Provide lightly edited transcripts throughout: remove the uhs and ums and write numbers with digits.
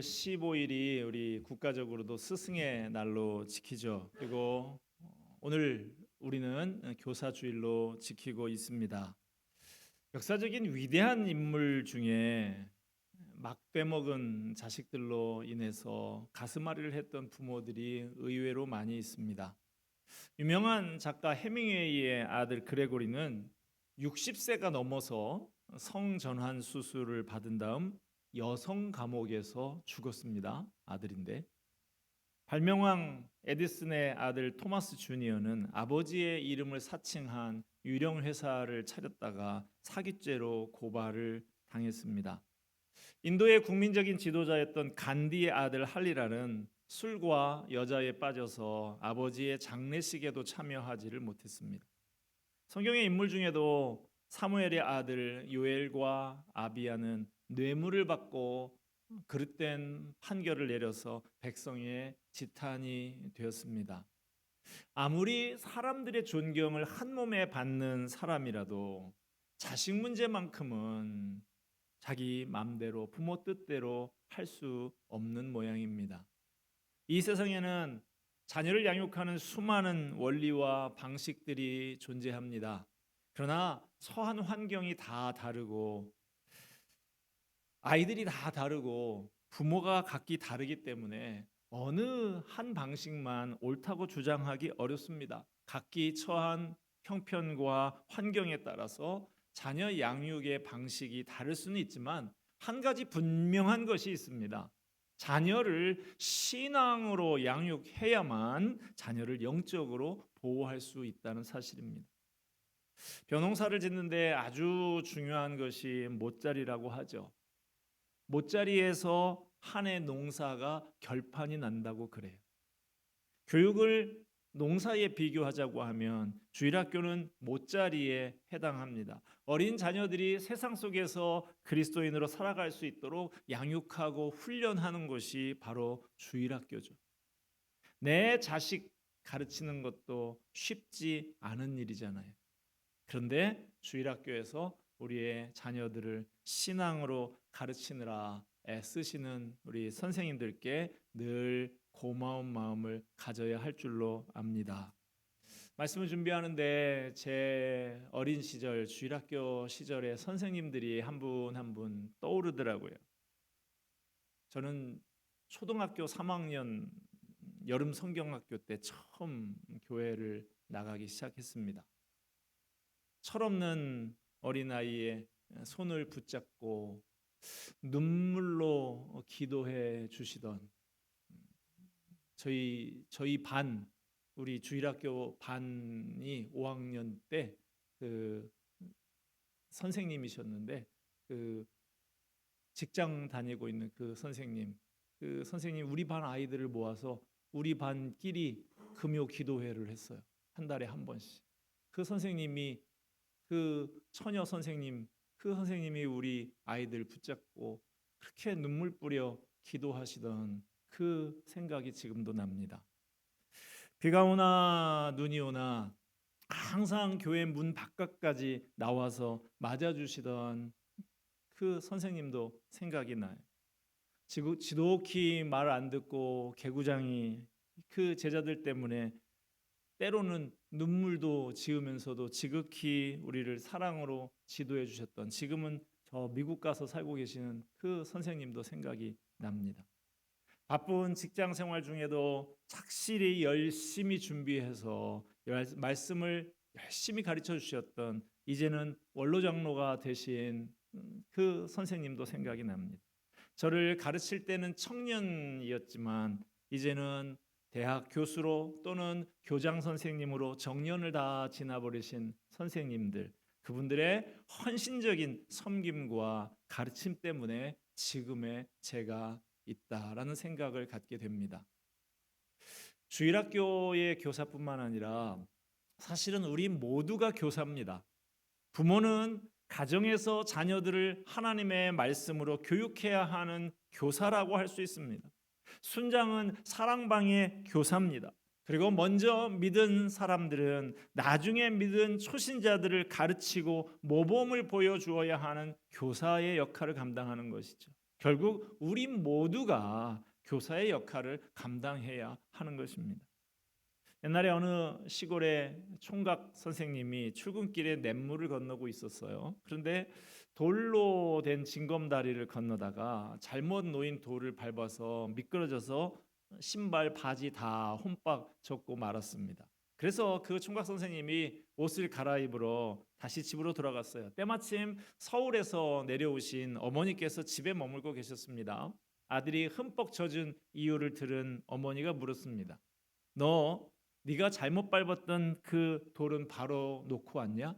15일이 우리 국가적으로도 스승의 날로 지키죠. 그리고 오늘 우리는 교사주일로 지키고 있습니다. 역사적인 위대한 인물 중에 막 빼먹은 자식들로 인해서 가슴앓이를 했던 부모들이 의외로 많이 있습니다. 유명한 작가 해밍웨이의 아들 그레고리는 60세가 넘어서 성전환 수술을 받은 다음 여성 감옥에서 죽었습니다. 아들인데. 발명왕 에디슨의 아들 토마스 주니어는 아버지의 이름을 사칭한 유령 회사를 차렸다가 사기죄로 고발을 당했습니다. 인도의 국민적인 지도자였던 간디의 아들 할리라는 술과 여자에 빠져서 아버지의 장례식에도 참여하지를 못했습니다. 성경의 인물 중에도 사무엘의 아들 요엘과 아비야는 뇌물을 받고 그릇된 판결을 내려서 백성의 지탄이 되었습니다. 아무리 사람들의 존경을 한 몸에 받는 사람이라도 자식 문제만큼은 자기 마음대로 부모 뜻대로 할 수 없는 모양입니다. 이 세상에는 자녀를 양육하는 수많은 원리와 방식들이 존재합니다. 그러나 처한 환경이 다 다르고 아이들이 다 다르고 부모가 각기 다르기 때문에 어느 한 방식만 옳다고 주장하기 어렵습니다. 각기 처한 형편과 환경에 따라서 자녀 양육의 방식이 다를 수는 있지만 한 가지 분명한 것이 있습니다. 자녀를 신앙으로 양육해야만 자녀를 영적으로 보호할 수 있다는 사실입니다. 벼농사를 짓는데 아주 중요한 것이 못자리라고 하죠. 못자리에서 한 해 농사가 결판이 난다고 그래요. 교육을 농사에 비교하자고 하면 주일학교는 못자리에 해당합니다. 어린 자녀들이 세상 속에서 그리스도인으로 살아갈 수 있도록 양육하고 훈련하는 것이 바로 주일학교죠. 내 자식 가르치는 것도 쉽지 않은 일이잖아요. 그런데 주일학교에서 우리의 자녀들을 신앙으로 가르치느라 애쓰시는 우리 선생님들께 늘 고마운 마음을 가져야 할 줄로 압니다. 말씀을 준비하는데 제 어린 시절 주일학교 시절의 선생님들이 한 분 한 분 떠오르더라고요. 저는 초등학교 3학년 여름 성경학교 때 처음 교회를 나가기 시작했습니다. 철없는 어린아이의 손을 붙잡고 눈물로 기도해 주시던 저희 반, 우리 주일학교 반이 5학년 때 그 선생님이셨는데 그 직장 다니고 있는 그 선생님 우리 반 아이들을 모아서 우리 반끼리 금요 기도회를 했어요. 한 달에 한 번씩. 그 선생님이 그 선생님이 우리 아이들 붙잡고 그렇게 눈물 뿌려 기도하시던 그 생각이 지금도 납니다. 비가 오나 눈이 오나 항상 교회 문 바깥까지 나와서 맞아주시던 그 선생님도 생각이 나요. 지독히 말 안 듣고 개구장이 그 제자들 때문에 때로는 눈물도 지으면서도 지극히 우리를 사랑으로 지도해 주셨던, 지금은 저 미국 가서 살고 계시는 그 선생님도 생각이 납니다. 바쁜 직장 생활 중에도 착실히 열심히 준비해서 말씀을 열심히 가르쳐 주셨던, 이제는 원로 장로가 되신 그 선생님도 생각이 납니다. 저를 가르칠 때는 청년이었지만 이제는 대학 교수로 또는 교장 선생님으로 정년을 다 지나버리신 선생님들, 그분들의 헌신적인 섬김과 가르침 때문에 지금의 제가 있다라는 생각을 갖게 됩니다. 주일학교의 교사뿐만 아니라 사실은 우리 모두가 교사입니다. 부모는 가정에서 자녀들을 하나님의 말씀으로 교육해야 하는 교사라고 할 수 있습니다. 순장은 사랑방의 교사입니다. 그리고 먼저 믿은 사람들은 나중에 믿은 초신자들을 가르치고 모범을 보여주어야 하는 교사의 역할을 감당하는 것이죠. 결국 우리 모두가 교사의 역할을 감당해야 하는 것입니다. 옛날에 어느 시골의 총각 선생님이 출근길에 냇물을 건너고 있었어요. 그런데 돌로 된 징검다리를 건너다가 잘못 놓인 돌을 밟아서 미끄러져서 신발, 바지 다 혼박 젖고 말았습니다. 그래서 그 총각 선생님이 옷을 갈아입으러 다시 집으로 돌아갔어요. 때마침 서울에서 내려오신 어머니께서 집에 머물고 계셨습니다. 아들이 흠뻑 젖은 이유를 들은 어머니가 물었습니다. 너 네가 잘못 밟았던 그 돌은 바로 놓고 왔냐?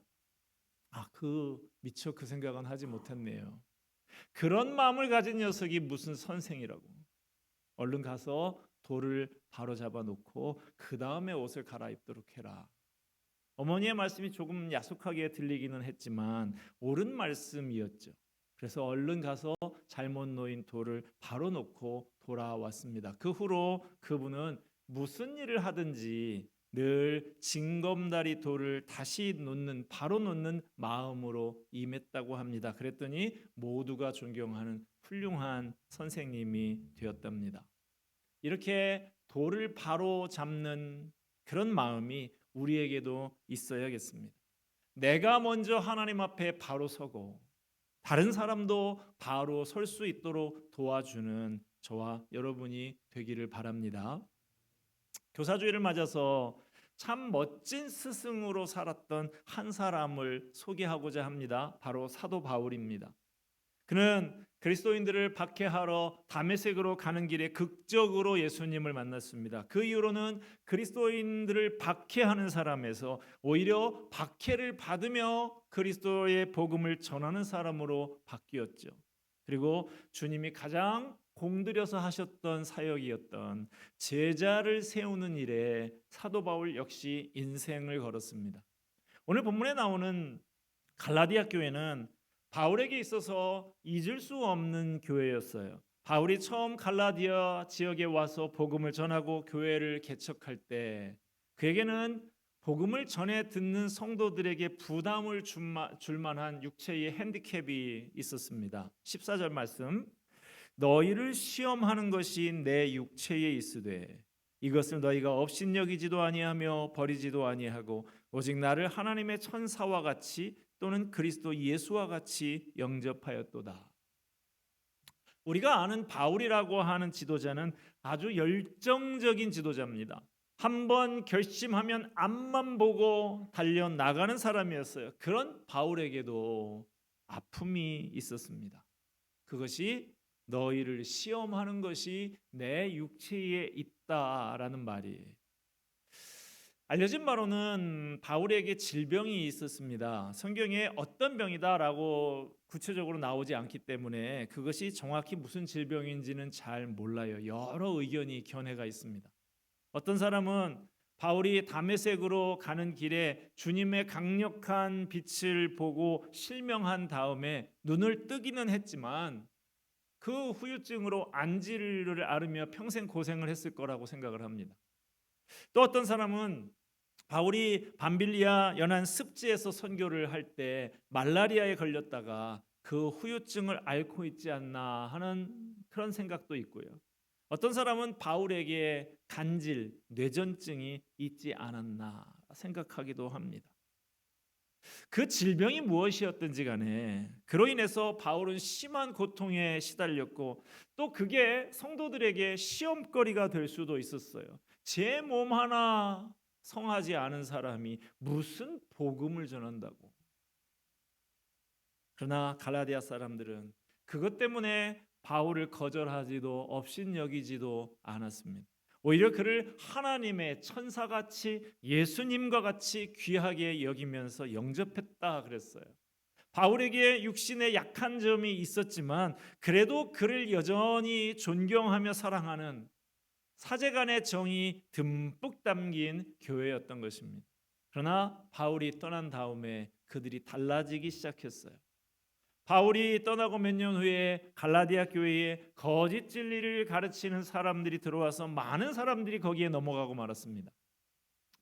미처 그 생각은 하지 못했네요. 그런 마음을 가진 녀석이 무슨 선생이라고. 얼른 가서 돌을 바로 잡아 놓고 그 다음에 옷을 갈아입도록 해라. 어머니의 말씀이 조금 야속하게 들리기는 했지만 옳은 말씀이었죠. 그래서 얼른 가서 잘못 놓인 돌을 바로 놓고 돌아왔습니다. 그 후로 그분은 무슨 일을 하든지 늘 징검다리 돌을 다시 놓는, 바로 놓는 마음으로 임했다고 합니다. 그랬더니 모두가 존경하는 훌륭한 선생님이 되었답니다. 이렇게 돌을 바로 잡는 그런 마음이 우리에게도 있어야겠습니다. 내가 먼저 하나님 앞에 바로 서고 다른 사람도 바로 설 수 있도록 도와주는 저와 여러분이 되기를 바랍니다. 교사주일을 맞아서 참 멋진 스승으로 살았던 한 사람을 소개하고자 합니다. 바로 사도 바울입니다. 그는 그리스도인들을 박해하러 다메섹으로 가는 길에 극적으로 예수님을 만났습니다. 그 이후로는 그리스도인들을 박해하는 사람에서 오히려 박해를 받으며 그리스도의 복음을 전하는 사람으로 바뀌었죠. 그리고 주님이 가장 공들여서 하셨던 사역이었던 제자를 세우는 일에 사도 바울 역시 인생을 걸었습니다. 오늘 본문에 나오는 갈라디아 교회는 바울에게 있어서 잊을 수 없는 교회였어요. 바울이 처음 갈라디아 지역에 와서 복음을 전하고 교회를 개척할 때 그에게는 복음을 전해 듣는 성도들에게 부담을 줄 만한 육체의 핸디캡이 있었습니다. 14절 말씀, 너희를 시험하는 것이 내 육체에 있으되 이것을 너희가 업신여기지도 아니하며 버리지도 아니하고 오직 나를 하나님의 천사와 같이 또는 그리스도 예수와 같이 영접하였도다. 우리가 아는 바울이라고 하는 지도자는 아주 열정적인 지도자입니다. 한번 결심하면 앞만 보고 달려나가는 사람이었어요. 그런 바울에게도 아픔이 있었습니다. 그것이 너희를 시험하는 것이 내 육체에 있다라는 말이에요. 알려진 바로는 바울에게 질병이 있었습니다. 성경에 어떤 병이다라고 구체적으로 나오지 않기 때문에 그것이 정확히 무슨 질병인지는 잘 몰라요. 여러 의견이 견해가 있습니다. 어떤 사람은 바울이 다메섹으로 가는 길에 주님의 강력한 빛을 보고 실명한 다음에 눈을 뜨기는 했지만 그 후유증으로 안지를 앓으며 평생 고생을 했을 거라고 생각을 합니다. 또 어떤 사람은 바울이 밤빌리아 연안 습지에서 선교를 할 때 말라리아에 걸렸다가 그 후유증을 앓고 있지 않나 하는 그런 생각도 있고요. 어떤 사람은 바울에게 간질, 뇌전증이 있지 않았나 생각하기도 합니다. 그 질병이 무엇이었든지 간에 그로 인해서 바울은 심한 고통에 시달렸고 또 그게 성도들에게 시험거리가 될 수도 있었어요. 제 몸 하나 성하지 않은 사람이 무슨 복음을 전한다고. 그러나 갈라디아 사람들은 그것 때문에 바울을 거절하지도 업신여기지도 않았습니다. 오히려 그를 하나님의 천사같이 예수님과 같이 귀하게 여기면서 영접했다 그랬어요. 바울에게 육신에 약한 점이 있었지만 그래도 그를 여전히 존경하며 사랑하는 사제간의 정이 듬뿍 담긴 교회였던 것입니다. 그러나 바울이 떠난 다음에 그들이 달라지기 시작했어요. 바울이 떠나고 몇 년 후에 갈라디아 교회에 거짓 진리를 가르치는 사람들이 들어와서 많은 사람들이 거기에 넘어가고 말았습니다.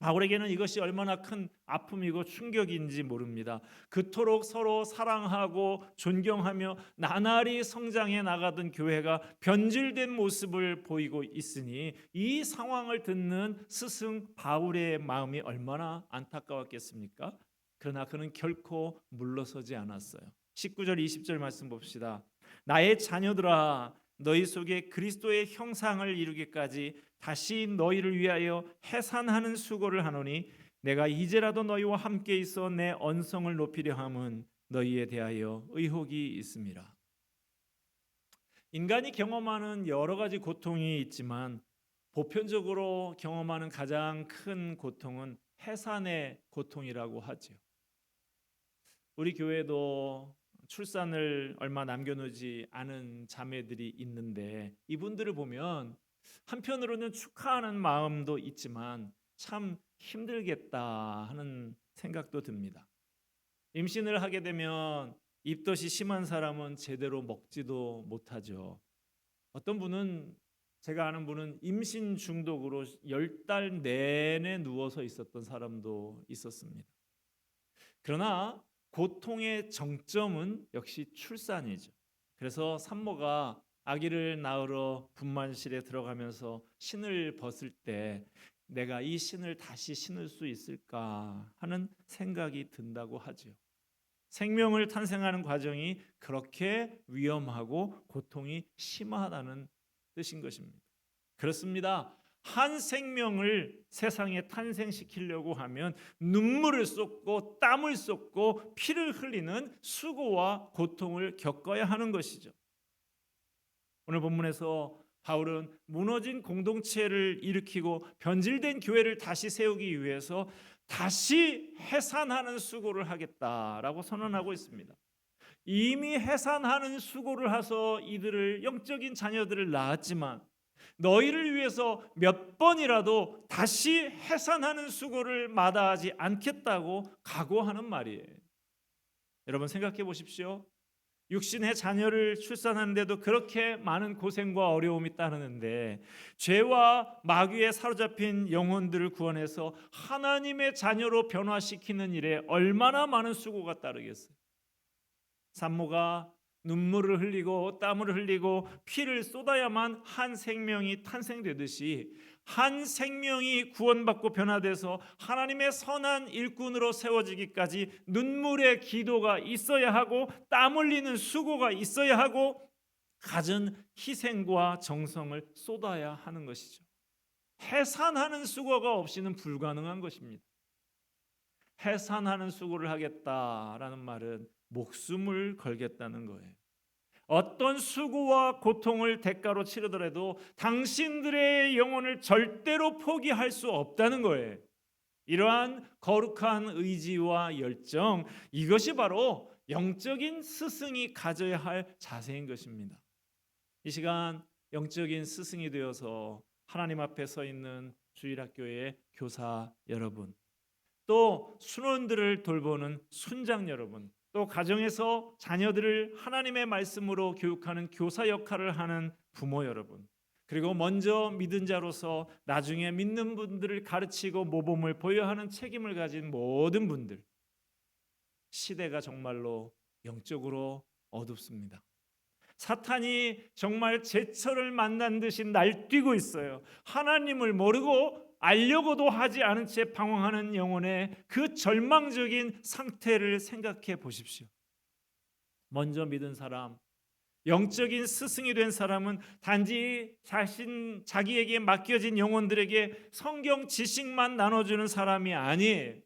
바울에게는 이것이 얼마나 큰 아픔이고 충격인지 모릅니다. 그토록 서로 사랑하고 존경하며 나날이 성장해 나가던 교회가 변질된 모습을 보이고 있으니 이 상황을 듣는 스승 바울의 마음이 얼마나 안타까웠겠습니까? 그러나 그는 결코 물러서지 않았어요. 19절 20절 말씀 봅시다. 나의 자녀들아, 너희 속에 그리스도의 형상을 이루기까지 다시 너희를 위하여 해산하는 수고를 하노니 내가 이제라도 너희와 함께 있어 내 언성을 높이려 함은 너희에 대하여 의혹이 있음이라. 인간이 경험하는 여러 가지 고통이 있지만 보편적으로 경험하는 가장 큰 고통은 해산의 고통이라고 하죠. 우리 교회도 출산을 얼마 남겨놓지 않은 자매들이 있는데 이분들을 보면 한편으로는 축하하는 마음도 있지만 참 힘들겠다 하는 생각도 듭니다. 임신을 하게 되면 입덧이 심한 사람은 제대로 먹지도 못하죠. 어떤 분은, 제가 아는 분은 임신 중독으로 10달 내내 누워서 있었던 사람도 있었습니다. 그러나 고통의 정점은 역시 출산이죠. 그래서 산모가 아기를 낳으러 분만실에 들어가면서 신을 벗을 때 내가 이 신을 다시 신을 수 있을까 하는 생각이 든다고 하죠. 생명을 탄생하는 과정이 그렇게 위험하고 고통이 심하다는 뜻인 것입니다. 그렇습니다. 한 생명을 세상에 탄생시키려고 하면 눈물을 쏟고 땀을 쏟고 피를 흘리는 수고와 고통을 겪어야 하는 것이죠. 오늘 본문에서 바울은 무너진 공동체를 일으키고 변질된 교회를 다시 세우기 위해서 다시 해산하는 수고를 하겠다라고 선언하고 있습니다. 이미 해산하는 수고를 해서 이들을 영적인 자녀들을 낳았지만 너희를 위해서 몇 번이라도 다시 해산하는 수고를 마다하지 않겠다고 각오하는 말이에요. 여러분 생각해 보십시오. 육신의 자녀를 출산하는데도 그렇게 많은 고생과 어려움이 따르는데 죄와 마귀에 사로잡힌 영혼들을 구원해서 하나님의 자녀로 변화시키는 일에 얼마나 많은 수고가 따르겠어요. 산모가 눈물을 흘리고 땀을 흘리고 피를 쏟아야만 한 생명이 탄생되듯이 한 생명이 구원받고 변화돼서 하나님의 선한 일꾼으로 세워지기까지 눈물의 기도가 있어야 하고 땀 흘리는 수고가 있어야 하고 갖은 희생과 정성을 쏟아야 하는 것이죠. 해산하는 수고가 없이는 불가능한 것입니다. 해산하는 수고를 하겠다라는 말은 목숨을 걸겠다는 거예요. 어떤 수고와 고통을 대가로 치르더라도 당신들의 영혼을 절대로 포기할 수 없다는 거예요. 이러한 거룩한 의지와 열정, 이것이 바로 영적인 스승이 가져야 할 자세인 것입니다. 이 시간 영적인 스승이 되어서 하나님 앞에 서 있는 주일학교의 교사 여러분, 또 순원들을 돌보는 순장 여러분, 또 가정에서 자녀들을 하나님의 말씀으로 교육하는 교사 역할을 하는 부모 여러분, 그리고 먼저 믿은 자로서 나중에 믿는 분들을 가르치고 모범을 보여야 하는 책임을 가진 모든 분들, 시대가 정말로 영적으로 어둡습니다. 사탄이 정말 제철을 만난 듯이 날뛰고 있어요. 하나님을 모르고 알려고도 하지 않은 채 방황하는 영혼의 그 절망적인 상태를 생각해 보십시오. 먼저 믿은 사람, 영적인 스승이 된 사람은 단지 자기에게 맡겨진 영혼들에게 성경 지식만 나눠주는 사람이 아니에요.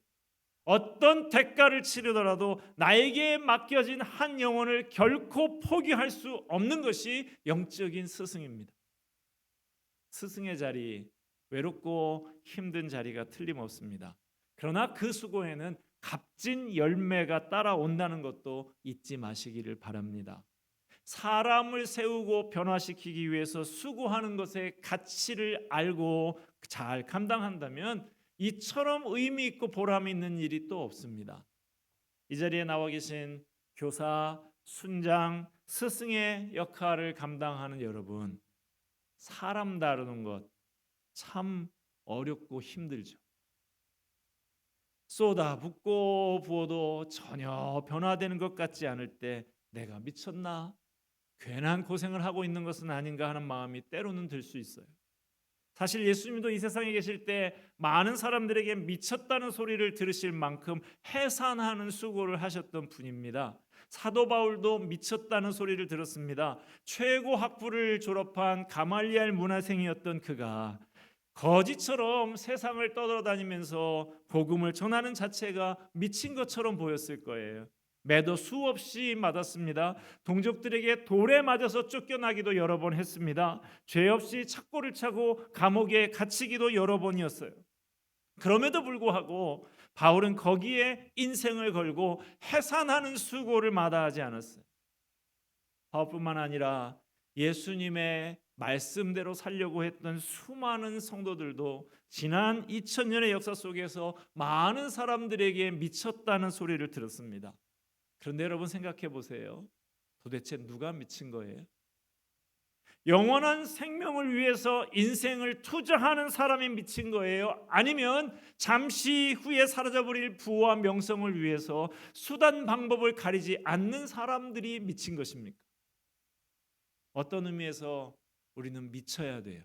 어떤 대가를 치르더라도 나에게 맡겨진 한 영혼을 결코 포기할 수 없는 것이 영적인 스승입니다. 스승의 자리, 외롭고 힘든 자리가 틀림없습니다. 그러나 그 수고에는 값진 열매가 따라온다는 것도 잊지 마시기를 바랍니다. 사람을 세우고 변화시키기 위해서 수고하는 것의 가치를 알고 잘 감당한다면 이처럼 의미 있고 보람 있는 일이 또 없습니다. 이 자리에 나와 계신 교사, 순장, 스승의 역할을 감당하는 여러분, 사람 다루는 것 참 어렵고 힘들죠. 쏟아붓고 부어도 전혀 변화되는 것 같지 않을 때 내가 미쳤나? 괜한 고생을 하고 있는 것은 아닌가 하는 마음이 때로는 들 수 있어요. 사실 예수님도 이 세상에 계실 때 많은 사람들에게 미쳤다는 소리를 들으실 만큼 해산하는 수고를 하셨던 분입니다. 사도 바울도 미쳤다는 소리를 들었습니다. 최고 학부를 졸업한 가말리엘 문화생이었던 그가 거지처럼 세상을 떠돌아다니면서 복음을 전하는 자체가 미친 것처럼 보였을 거예요. 매도 수없이 맞았습니다. 동족들에게 돌에 맞아서 쫓겨나기도 여러 번 했습니다. 죄 없이 착고를 차고 감옥에 갇히기도 여러 번이었어요. 그럼에도 불구하고 바울은 거기에 인생을 걸고 해산하는 수고를 마다하지 않았어요. 바울뿐만 아니라 예수님의 말씀대로 살려고 했던 수많은 성도들도 지난 2000년의 역사 속에서 많은 사람들에게 미쳤다는 소리를 들었습니다. 그런데 여러분 생각해 보세요. 도대체 누가 미친 거예요? 영원한 생명을 위해서 인생을 투자하는 사람이 미친 거예요? 아니면 잠시 후에 사라져버릴 부와 명성을 위해서 수단 방법을 가리지 않는 사람들이 미친 것입니까? 어떤 의미에서 우리는 미쳐야 돼요.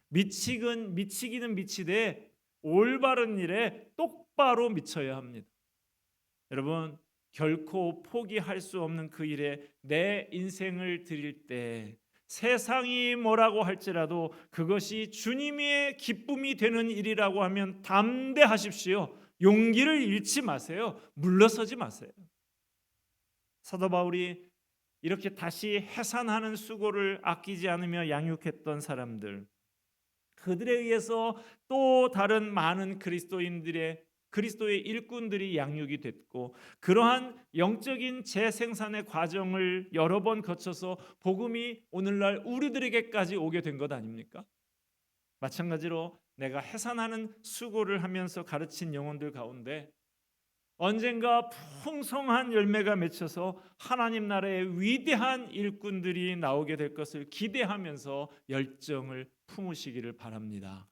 미치기는 미치되 올바른 일에 똑바로 미쳐야 합니다. 여러분, 결코 포기할 수 없는 그 일에 내 인생을 드릴 때 세상이 뭐라고 할지라도 그것이 주님의 기쁨이 되는 일이라고 하면 담대하십시오. 용기를 잃지 마세요. 물러서지 마세요. 사도 바울이 이렇게 다시 해산하는 수고를 아끼지 않으며 양육했던 사람들, 그들에 의해서 또 다른 많은 그리스도의 일꾼들이 양육이 됐고, 그러한 영적인 재생산의 과정을 여러 번 거쳐서 복음이 오늘날 우리들에게까지 오게 된 것 아닙니까? 마찬가지로 내가 해산하는 수고를 하면서 가르친 영혼들 가운데 언젠가 풍성한 열매가 맺혀서 하나님 나라의 위대한 일꾼들이 나오게 될 것을 기대하면서 열정을 품으시기를 바랍니다.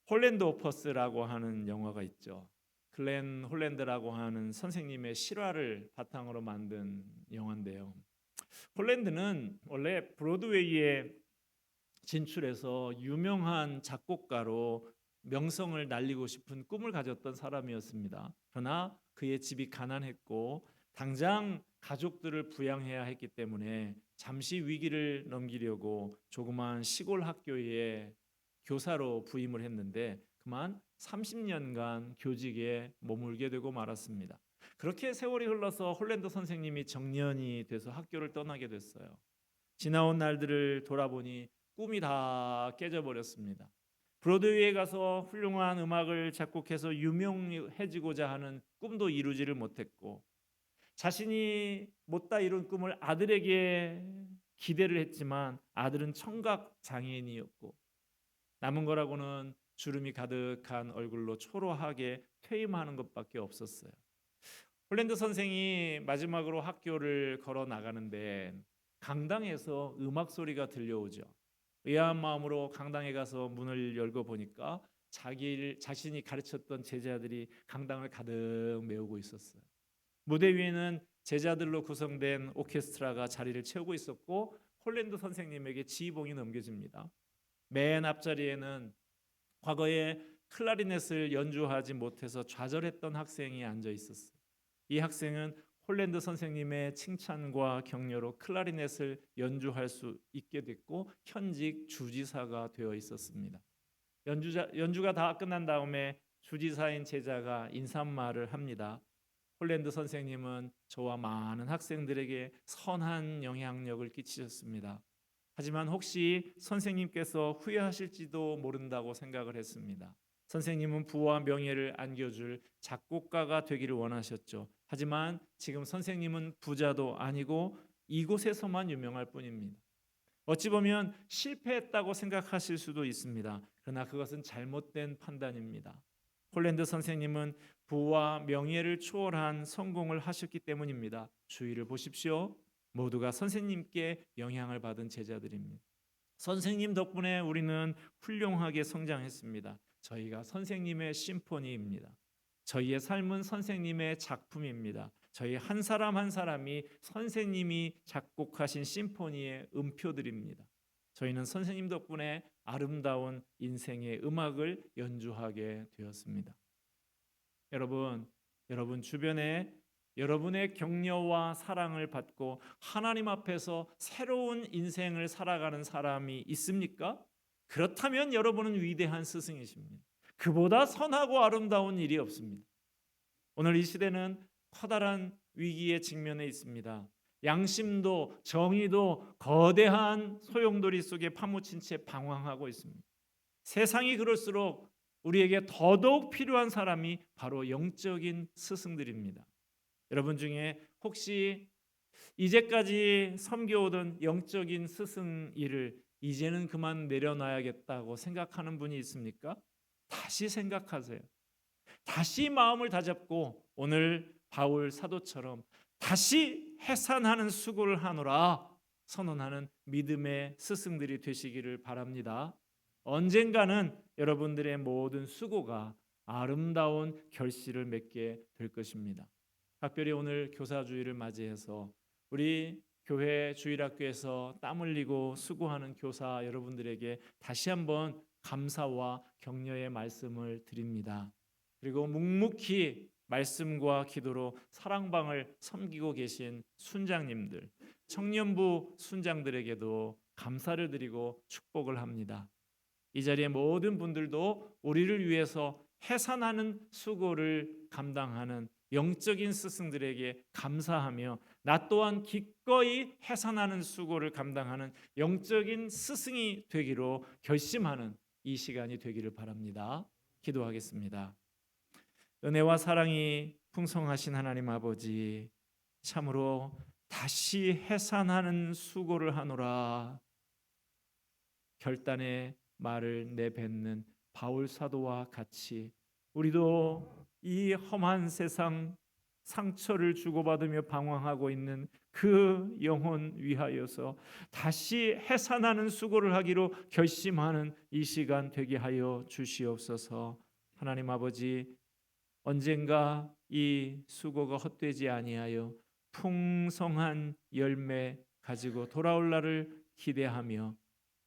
홀랜드 오퍼스라고 하는 영화가 있죠. 글렌 홀랜드라고 하는 선생님의 실화를 바탕으로 만든 영화인데요. 홀랜드는 원래 브로드웨이에 진출해서 유명한 작곡가로 명성을 날리고 싶은 꿈을 가졌던 사람이었습니다. 그러나 그의 집이 가난했고 당장 가족들을 부양해야 했기 때문에 잠시 위기를 넘기려고 조그마한 시골 학교에 교사로 부임을 했는데 그만 30년간 교직에 머물게 되고 말았습니다. 그렇게 세월이 흘러서 홀랜드 선생님이 정년이 돼서 학교를 떠나게 됐어요. 지나온 날들을 돌아보니 꿈이 다 깨져버렸습니다. 브로드웨이에 가서 훌륭한 음악을 작곡해서 유명해지고자 하는 꿈도 이루지를 못했고, 자신이 못다 이룬 꿈을 아들에게 기대를 했지만 아들은 청각 장애인이었고 남은 거라고는 주름이 가득한 얼굴로 초라하게 퇴임하는 것밖에 없었어요. 홀랜드 선생이 마지막으로 학교를 걸어 나가는데 강당에서 음악 소리가 들려오죠. 의아한 마음으로 강당에 가서 문을 열고 보니까 자신이 가르쳤던 제자들이 강당을 가득 메우고 있었어요. 무대 위에는 제자들로 구성된 오케스트라가 자리를 채우고 있었고 홀랜드 선생님에게 지휘봉이 넘겨집니다. 맨 앞자리에는 과거에 클라리넷을 연주하지 못해서 좌절했던 학생이 앉아 있었어요. 이 학생은 홀랜드 선생님의 칭찬과 격려로 클라리넷을 연주할 수 있게 됐고 현직 주지사가 되어 있었습니다. 연주가 다 끝난 다음에 주지사인 제자가 인사말을 합니다. 홀랜드 선생님은 저와 많은 학생들에게 선한 영향력을 끼치셨습니다. 하지만 혹시 선생님께서 후회하실지도 모른다고 생각을 했습니다. 선생님은 부와 명예를 안겨줄 작곡가가 되기를 원하셨죠. 하지만 지금 선생님은 부자도 아니고 이곳에서만 유명할 뿐입니다. 어찌 보면 실패했다고 생각하실 수도 있습니다. 그러나 그것은 잘못된 판단입니다. 홀랜드 선생님은 부와 명예를 초월한 성공을 하셨기 때문입니다. 주위를 보십시오. 모두가 선생님께 영향을 받은 제자들입니다. 선생님 덕분에 우리는 훌륭하게 성장했습니다. 저희가 선생님의 심포니입니다. 저희의 삶은 선생님의 작품입니다. 저희 한 사람 한 사람이 선생님이 작곡하신 심포니의 음표들입니다. 저희는 선생님 덕분에 아름다운 인생의 음악을 연주하게 되었습니다. 여러분 주변에 여러분의 격려와 사랑을 받고 하나님 앞에서 새로운 인생을 살아가는 사람이 있습니까? 그렇다면 여러분은 위대한 스승이십니다. 그보다 선하고 아름다운 일이 없습니다. 오늘 이 시대는 커다란 위기에 직면해 있습니다. 양심도 정의도 거대한 소용돌이 속에 파묻힌 채 방황하고 있습니다. 세상이 그럴수록 우리에게 더더욱 필요한 사람이 바로 영적인 스승들입니다. 여러분 중에 혹시 이제까지 섬겨오던 영적인 스승 일을 이제는 그만 내려놔야겠다고 생각하는 분이 있습니까? 다시 생각하세요. 다시 마음을 다잡고 오늘 바울 사도처럼 다시 해산하는 수고를 하노라 선언하는 믿음의 스승들이 되시기를 바랍니다. 언젠가는 여러분들의 모든 수고가 아름다운 결실을 맺게 될 것입니다. 특별히 오늘 교사주일을 맞이해서 우리 교회 주일학교에서 땀 흘리고 수고하는 교사 여러분들에게 다시 한번 감사와 격려의 말씀을 드립니다. 그리고 묵묵히 말씀과 기도로 사랑방을 섬기고 계신 순장님들, 청년부 순장들에게도 감사를 드리고 축복을 합니다. 이 자리에 모든 분들도 우리를 위해서 해산하는 수고를 감당하는 영적인 스승들에게 감사하며 나 또한 기꺼이 해산하는 수고를 감당하는 영적인 스승이 되기로 결심하는 이 시간이 되기를 바랍니다. 기도하겠습니다. 은혜와 사랑이 풍성하신 하나님 아버지, 참으로 다시 해산하는 수고를 하노라 결단의 말을 내뱉는 바울 사도와 같이 우리도 이 험한 세상 상처를 주고받으며 방황하고 있는 그 영혼 위하여서 다시 해산하는 수고를 하기로 결심하는 이 시간 되게 하여 주시옵소서. 하나님 아버지, 언젠가 이 수고가 헛되지 아니하여 풍성한 열매 가지고 돌아올 날을 기대하며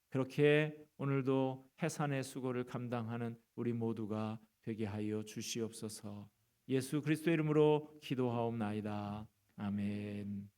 그렇게 오늘도 해산의 수고를 감당하는 우리 모두가 되게 하여 주시옵소서. 예수 그리스도의 이름으로 기도하옵나이다. 아멘.